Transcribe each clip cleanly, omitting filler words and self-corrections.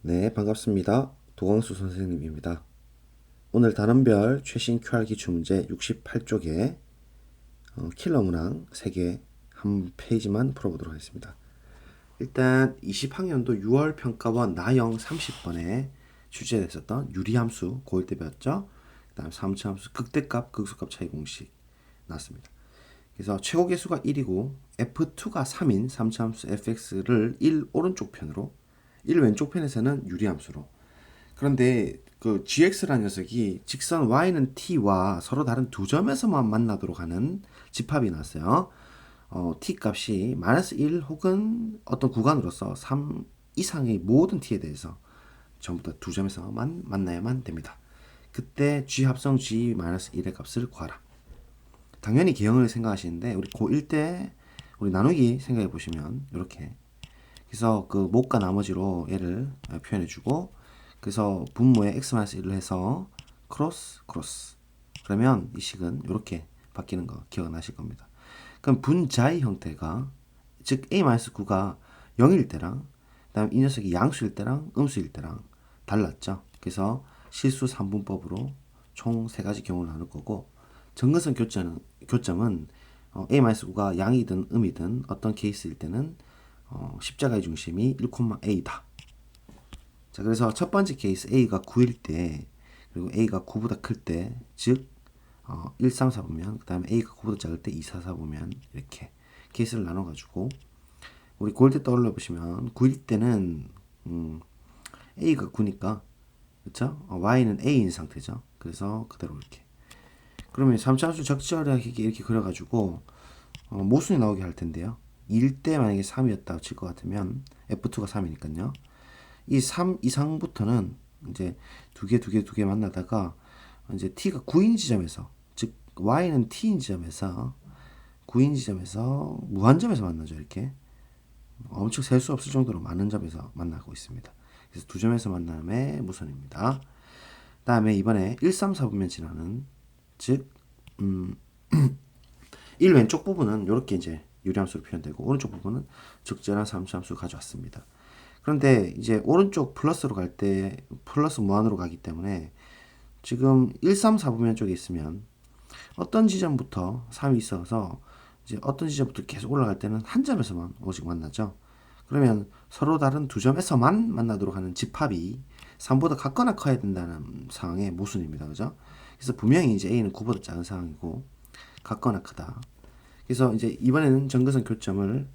네, 반갑습니다. 도광수 선생님입니다. 오늘 단원별 최신 QR 기출 문제 68쪽에 킬러 문항 3개 한 페이지만 풀어보도록 하겠습니다. 일단 20학년도 6월 평가원 나영 30번에 출제됐었던 유리함수 고1 때 배웠죠. 그 다음 사무치함수 극대값 극소값 차이 공식 나왔습니다. 그래서 최고 계수가 1이고 f2가 3인 사무치함수 fx를 1 오른쪽 편으로 1 왼쪽 편에서는 유리함수로. 그런데 그 gx라는 녀석이 직선 y는 t와 서로 다른 두 점에서만 만나도록 하는 집합이 나왔어요. t 값이 마이너스 1 혹은 어떤 구간으로서 3 이상의 모든 t에 대해서 전부 다 두 점에서만 만나야만 됩니다. 그때 g 합성 g 마이너스 1의 값을 구하라. 당연히 개형을 생각하시는데 우리 고1 때 우리 나누기 생각해 보시면 이렇게 그래서 그 목과 나머지로 얘를 표현해주고 그래서 분모에 x-1을 해서 크로스 그러면 이 식은 이렇게 바뀌는 거 기억나실 겁니다. 그럼 분자의 형태가 즉 a-9가 0일 때랑 그다음 이 녀석이 양수일 때랑 음수일 때랑 달랐죠. 그래서 실수 3분법으로 총 3가지 경우를 나눌 거고 정근선 교점은 a-9가 양이든 음이든 어떤 케이스일 때는 십자가의 중심이 1,a다. 자, 그래서 첫 번째 케이스 a가 9일 때 그리고 a가 9보다 클 때, 즉 1, 3, 4 보면 그 다음에 a가 9보다 작을 때 2, 4, 4 보면 이렇게 케이스를 나눠가지고 우리 고일 때 떠올려 보시면 9일 때는 a가 9니까 그렇죠? y는 a인 상태죠. 그래서 그대로 이렇게 그러면 3차함수 적절하게 이렇게 그려가지고 모순이 나오게 할 텐데요. 2일 때 만약에 3이었다고 칠 것 같으면 f2가 3이니까요. 이 3 이상부터는 이제 두 개 만나다가 이제 t가 9인 지점에서 즉 y는 t인 지점에서 9인 지점에서 무한점에서 만나죠. 이렇게 엄청 셀 수 없을 정도로 많은 점에서 만나고 있습니다. 그래서 두 점에서 만남의 무선입니다. 다음에 이번에 1, 3, 4분면 진화는 즉 1 왼쪽 부분은 이렇게 이제 유리함수로 표현되고 오른쪽 부분은 적절한 삼수함수를 가져왔습니다. 그런데 이제 오른쪽 플러스로 갈 때 플러스 무한으로 가기 때문에 지금 1, 3, 4분면 쪽에 있으면 어떤 지점부터 3이 있어서 이제 어떤 지점부터 계속 올라갈 때는 한 점에서만 오직 만나죠. 그러면 서로 다른 두 점에서만 만나도록 하는 집합이 3보다 같거나 커야 된다는 상황의 모순입니다. 그죠? 그래서 분명히 이제 A는 9보다 작은 상황이고 같거나 크다. 그래서 이제 이번에는 정근선 교점을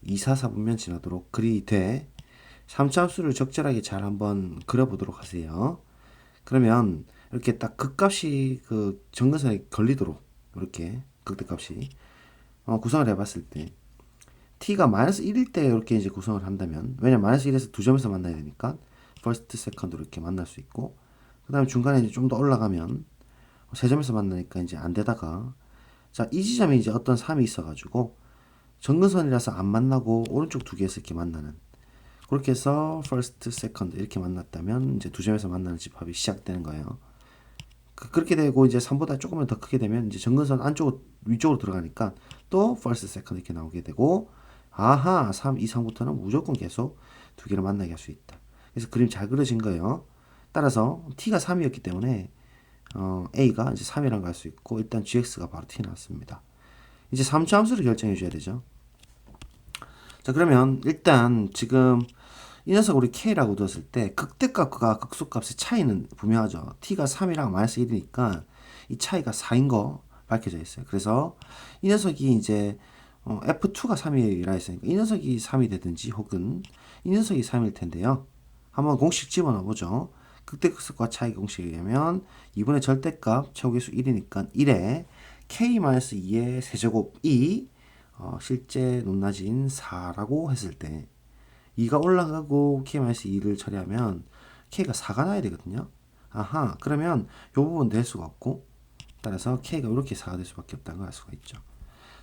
2, 4, 4분면 지나도록 그리 돼 3차 함수를 적절하게 잘 한번 그려보도록 하세요. 그러면 이렇게 딱 극값이 그 정근선에 걸리도록 이렇게 극대값이 구성을 해봤을 때 t가 마이너스 1일 때 이렇게 이제 구성을 한다면 왜냐면 마이너스 1에서 두 점에서 만나야 되니까 first, second로 이렇게 만날 수 있고 그 다음에 중간에 이제 좀 더 올라가면 세 점에서 만나니까 이제 안 되다가 자, 이 지점에 이제 어떤 3이 있어가지고 정근선이라서 안 만나고 오른쪽 두 개에서 이렇게 만나는 그렇게 해서 first, second 이렇게 만났다면 이제 두 점에서 만나는 집합이 시작되는 거예요. 그렇게 되고 이제 3보다 조금만 더 크게 되면 이제 정근선 안쪽으로 위쪽으로 들어가니까 또 first, second 이렇게 나오게 되고 아하 3 이상부터는 무조건 계속 두 개를 만나게 할 수 있다. 그래서 그림 잘 그려진 거예요. 따라서 t가 3이었기 때문에 a가 이제 3이라는 걸 알 수 있고 일단 gx가 바로 t 나왔습니다. 이제 3차 함수를 결정해 줘야 되죠. 자 그러면 일단 지금 이 녀석 우리 k라고 두었을 때 극대값과 극소값의 차이는 분명하죠. t가 3이랑 마이너스 1이니까 이 차이가 4인 거 밝혀져 있어요. 그래서 이 녀석이 이제 f2가 3이라 했으니까 이 녀석이 3이 되든지 혹은 이 녀석이 3일 텐데요. 한번 공식 집어넣어 보죠. 극대극소과 차이 공식에 의하면 2분의 절대값 최고계수 1이니까 1에 k-2의 세제곱이 실제 높낮이인 4라고 했을 때 2가 올라가고 k-2를 처리하면 k가 4가 나야 되거든요. 아하 그러면 이 부분 낼 수가 없고 따라서 k가 이렇게 4가 될 수밖에 없다는 걸 알 수가 있죠.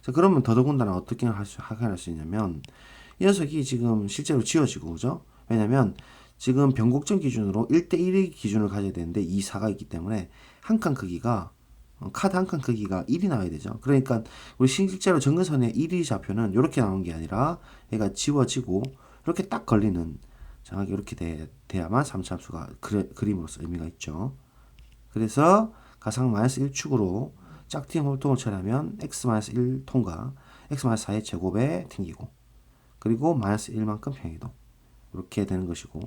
자 그러면 더더군다나 어떻게 확인할 수 있냐면 이 녀석이 지금 실제로 지워지고 그죠? 왜냐면 지금 변곡점 기준으로 1대1의 기준을 가져야 되는데 2, 4가 있기 때문에 한 칸 크기가 카드 한 칸 크기가 1이 나와야 되죠. 그러니까 우리 실제로 정근선의 1위 좌표는 이렇게 나오는 게 아니라 얘가 지워지고 이렇게 딱 걸리는 정확히 이렇게 돼야만 3차 함수가 그림으로서 의미가 있죠. 그래서 가상 마이너스 1축으로 짝퉁 홀통을 처리하면 x-1 통과 x-4의 제곱에 튕기고 그리고 마이너스 1만큼 평이동 이렇게 되는 것이고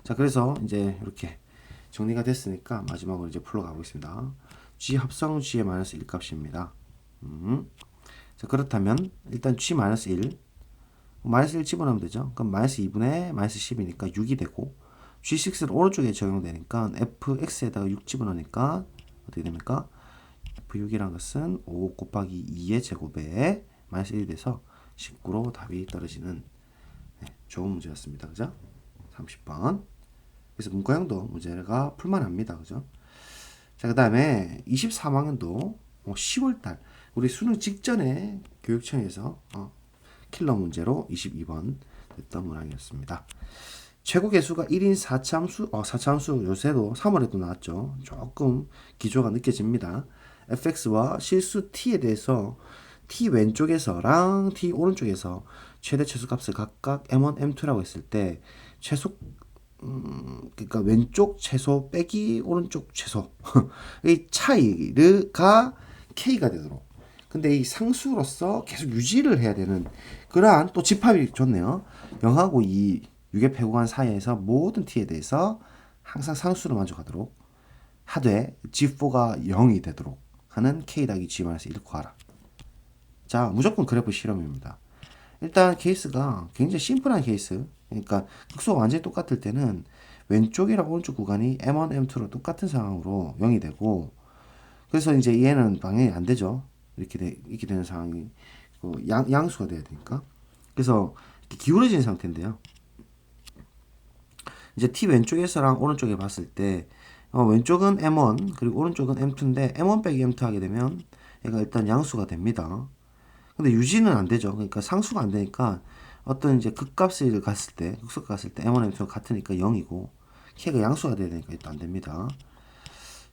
자 그래서 이제 이렇게 정리가 됐으니까 마지막으로 이제 풀어가 보겠습니다. g 합성 g의 마이너스 1 값입니다. 자 그렇다면 일단 g 마이너스 1 마이너스 1 집어넣으면 되죠. 그럼 마이너스 2분의 마이너스 10이니까 6이 되고 G6는 오른쪽에 적용되니까 fx에다가 6 집어넣으니까 어떻게 됩니까? f6이란 것은 5 곱하기 2의 제곱에 마이너스 1이 돼서 19로 답이 떨어지는 좋은 문제였습니다. 그죠? 30번. 그래서 문과형도 문제가 풀만합니다. 그죠? 자, 그 다음에 23학년도 10월달 우리 수능 직전에 교육청에서 킬러 문제로 22번 됐던 문항이었습니다. 최고 개수가 1인 4차함수, 4차함수 요새도 3월에도 나왔죠. 조금 기조가 느껴집니다. fx와 실수 t에 대해서 t 왼쪽에서랑 t 오른쪽에서 최대 최소값을 각각 m1, m2라고 했을 때 최소 그러니까 왼쪽 최소 빼기 오른쪽 최소 이 차이가 k가 되도록 근데 이 상수로서 계속 유지를 해야 되는 그러한 또 집합이 좋네요. 0하고 2 6의 패구간 사이에서 모든 t에 대해서 항상 상수로 만족하도록 하되 g4가 0이 되도록 하는 k-g-1 구하라. 자 무조건 그래프 실험입니다. 일단 케이스가 굉장히 심플한 케이스. 그러니까 극소가 완전히 똑같을 때는 왼쪽이랑 오른쪽 구간이 m1, m2로 똑같은 상황으로 0이 되고 그래서 이제 얘는 방향이 안 되죠. 이렇게 되는 상황이 양수가 돼야 되니까. 그래서 이렇게 기울어진 상태인데요. 이제 t 왼쪽에서랑 오른쪽에 봤을 때 왼쪽은 m1 그리고 오른쪽은 m2인데 m1 빼기 m2 하게 되면 얘가 일단 양수가 됩니다. 근데 유지는 안 되죠. 그러니까 상수가 안 되니까 어떤 이제 극값을 갔을 때, 극소값 갔을 때 m1, m2가 같으니까 0이고 k가 양수가 돼야 되니까 또 안 됩니다.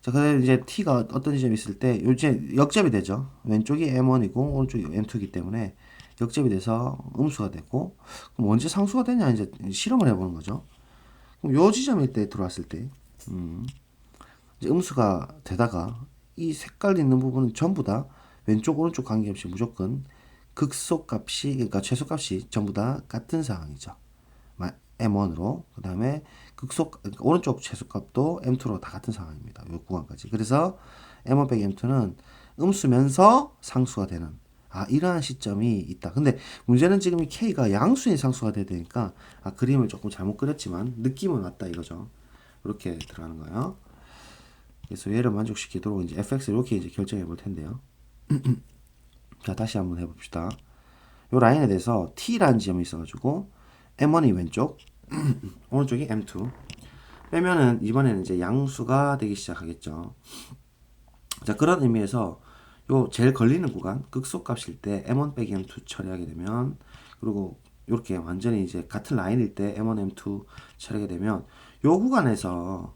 자, 그다음에 이제 t가 어떤 지점이 있을 때 요즘 역접이 되죠. 왼쪽이 m1이고 오른쪽이 m2이기 때문에 역접이 돼서 음수가 되고 그럼 언제 상수가 되냐 이제 실험을 해보는 거죠. 그럼 요 지점일 때 들어왔을 때 이제 음수가 되다가 이 색깔 있는 부분은 전부 다 왼쪽 오른쪽 관계없이 무조건 극소값이 그러니까 최소값이 전부 다 같은 상황이죠. m1으로 그 다음에 오른쪽 최소값도 m2로 다 같은 상황입니다. 이 구간까지. 그래서 m1 빼기 m2는 음수면서 상수가 되는 이러한 시점이 있다. 근데 문제는 지금 이 k가 양수인 상수가 돼야 되니까 그림을 조금 잘못 그렸지만 느낌은 왔다 이거죠. 이렇게 들어가는 거예요. 그래서 얘를 만족시키도록 이제 fx 이렇게 이제 결정해 볼 텐데요. 자, 다시 한번 해봅시다. 요 라인에 대해서 t라는 지점이 있어가지고 m1이 왼쪽, 오른쪽이 m2. 빼면은 이번에는 이제 양수가 되기 시작하겠죠. 자, 그런 의미에서 요 제일 걸리는 구간, 극소값일 때 m1 빼기 m2 처리하게 되면 그리고 이렇게 완전히 이제 같은 라인일 때 m1, m2 처리하게 되면 요 구간에서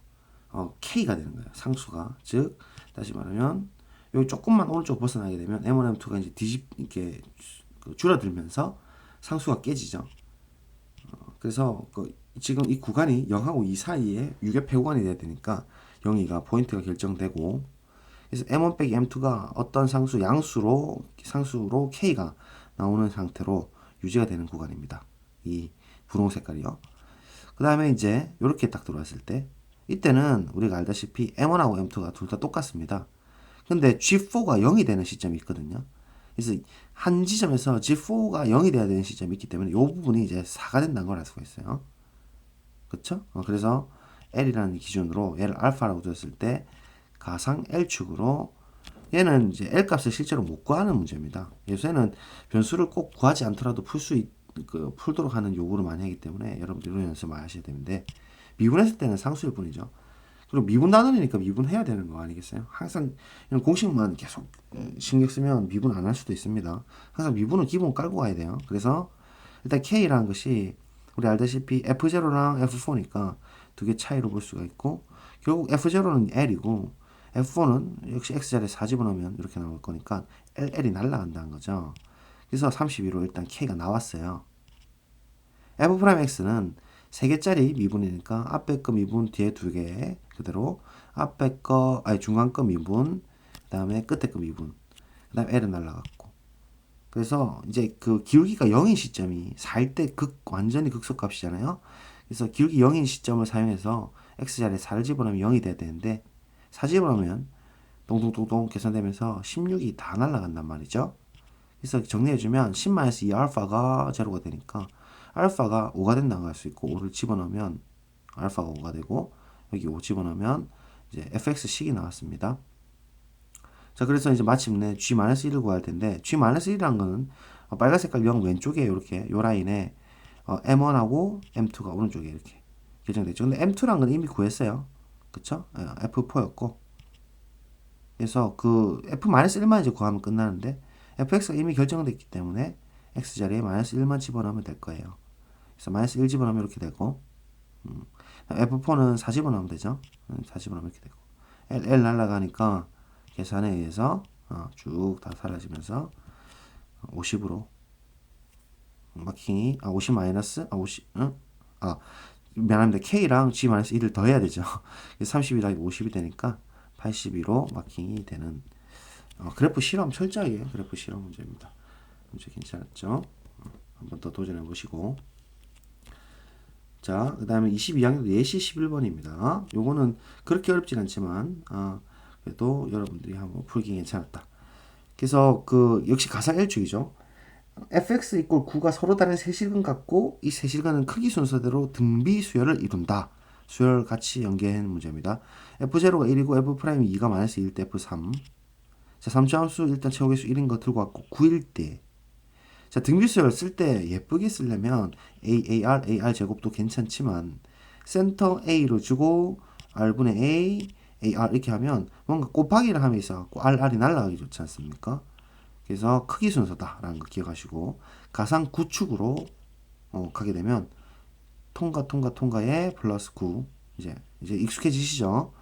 k가 되는 거예요. 상수가. 즉 다시 말하면 여기 조금만 오른쪽 벗어나게 되면 m1, m2가 이제 이렇게 줄어들면서 상수가 깨지죠. 그래서 지금 이 구간이 0하고 2 사이에 유격패 구간이 돼야 되니까 0이가 포인트가 결정되고 그래서 m1 빼기 m2가 어떤 상수로 k가 나오는 상태로 유지가 되는 구간입니다. 이 분홍 색깔이요. 그 다음에 이제 이렇게 딱 들어왔을 때 이때는 우리가 알다시피 m1하고 m2가 둘 다 똑같습니다. 근데 G4가 0이 되는 시점이 있거든요. 그래서 한 지점에서 G4가 0이 돼야 되는 시점이 있기 때문에 이 부분이 이제 4가 된다는 걸 알 수가 있어요. 그쵸? 그래서 L이라는 기준으로 얘를 알파라고 뒀을 때 가상 L축으로 얘는 이제 L 값을 실제로 못 구하는 문제입니다. 요새는 변수를 꼭 구하지 않더라도 풀도록 하는 요구를 많이 하기 때문에 여러분들 이런 연습 많이 하셔야 되는데 미분했을 때는 상수일 뿐이죠. 그리고 미분 단원이니까 미분해야 되는 거 아니겠어요? 항상 이런 공식만 계속 신경 쓰면 미분 안 할 수도 있습니다. 항상 미분은 기본 깔고 가야 돼요. 그래서 일단 K라는 것이 우리 알다시피 F0랑 F4니까 두 개 차이로 볼 수가 있고 결국 F0는 L이고 F4는 역시 X자리에 4 집어넣으면 이렇게 나올 거니까 L이 날라간다는 거죠. 그래서 32로 일단 K가 나왔어요. F'X는 3개짜리 미분이니까 앞에 거 미분 뒤에 2개 그대로 앞에 거 아니 중간 거 미분 그 다음에 끝에 거 미분 그 다음에 L은 날라갔고 그래서 이제 그 기울기가 0인 시점이 4일 때 완전히 극소값이잖아요. 그래서 기울기 0인 시점을 사용해서 x자리에 4를 집어넣으면 0이 돼야 되는데 4 집어넣으면 동동동동 계산되면서 16이 다 날라간단 말이죠. 그래서 정리해주면 10-2 알파가 제로가 되니까 알파가 5가 된다고 할 수 있고 5를 집어넣으면 알파가 5가 되고 여기 5 집어넣으면 이제 fx식이 나왔습니다. 자, 그래서 이제 마침내 g-1을 구할 텐데 g-1이라는 거는 빨간 색깔 0 왼쪽에 이렇게 요 라인에 m1하고 m2가 오른쪽에 이렇게 결정됐죠. 근데 m2란 건 이미 구했어요. 그쵸? f4였고 그래서 그 f-1만 이제 구하면 끝나는데 fx가 이미 결정됐기 때문에 x자리에 -1만 집어넣으면 될 거예요. 그래서 -1 집어넣으면 이렇게 되고 f4는 4 집어넣으면 되죠. 4 집어넣으면 이렇게 되고 L 날라가니까 계산에 의해서 쭉 다 사라지면서 50으로 마킹이 50 마이너스 50 응? 미안합니다. K랑 G-1을 더해야 되죠. 30이랑 50이 되니까 82로 마킹이 되는 그래프 실험 철저하게 그래프 실험 문제입니다. 문제 괜찮았죠? 한번 더 도전해 보시고 자, 그 다음에 22학년 4시 11번입니다. 요거는 그렇게 어렵진 않지만 그래도 여러분들이 한번 풀기 괜찮았다. 그래서 그 역시 가상일축이죠. fx 이꼴 9가 서로 다른 세실근 같고 이 세실근은 크기 순서대로 등비 수열을 이룬다. 수열 같이 연계한 문제입니다. f0가 1이고 f'이 2가 -1일 때 f3. 자, 3차함수 일단 최고계수 1인 거 들고 왔고 9일 때. 자, 등비 수열 쓸 때 예쁘게 쓰려면 AR 제곱도 괜찮지만 센터 A로 주고 R분의 A, AR 이렇게 하면 뭔가 곱하기를 함에 있어갖고 RR이 날아가기 좋지 않습니까? 그래서 크기 순서다라는 거 기억하시고 가상 구축으로 가게 되면 통과에 플러스 9 이제 익숙해지시죠?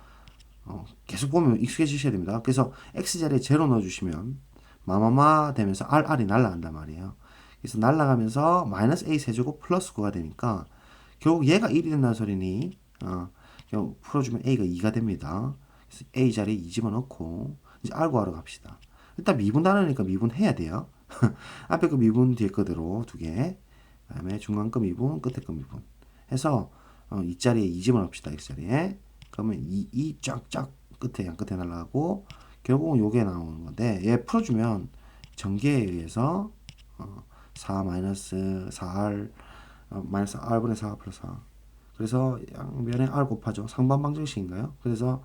계속 보면 익숙해지셔야 됩니다. 그래서 x자리에 0 넣어주시면 마마마 되면서 RR이 날아간단 말이에요. 그래서 날아가면서 -a 세제곱 플러스 9가 되니까 결국 얘가 1이 된다는 소리니 결국 풀어주면 a가 2가 됩니다. 그래서 a 자리에 2 집어넣고 이제 R 구하러 갑시다. 일단 미분 단어니까 미분해야 돼요. 앞에 거 미분 뒤에 거대로 2개 그 다음에 중간 거 미분 끝에 거 미분 해서 이 자리에 2 집어넣읍시다. x 자리에 그러면 2 쫙쫙 끝에 양 끝에 날라가고 결국은 요게 나오는 건데 얘 풀어주면 전개에 의해서 4 마이너스 4r 마이너스 r분의 4 플러스 4 그래서 양면에 r 곱하죠. 상반 방정식인가요? 그래서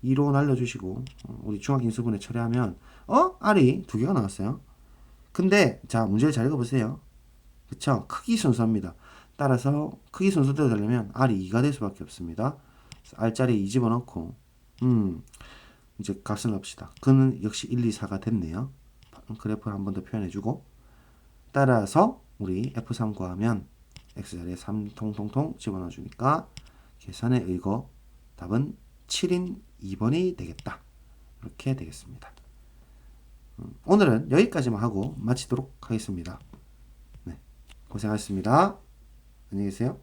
2로 날려주시고 우리 중학인수분해 처리하면 r이 2개가 나왔어요. 근데 자 문제를 잘 읽어보세요. 그쵸? 크기 순서입니다. 따라서 크기 순서대로 되려면 r이 2가 될 수밖에 없습니다. r자리에 2 집어넣고 이제 값을 넣읍시다. 그는 역시 1, 2, 4가 됐네요. 그래프를 한 번 더 표현해주고 따라서 우리 F3 구하면 X자리에 3 통통통 집어넣어 주니까 계산에 의거 답은 7인 2번이 되겠다. 이렇게 되겠습니다. 오늘은 여기까지만 하고 마치도록 하겠습니다. 네, 고생하셨습니다. 안녕히 계세요.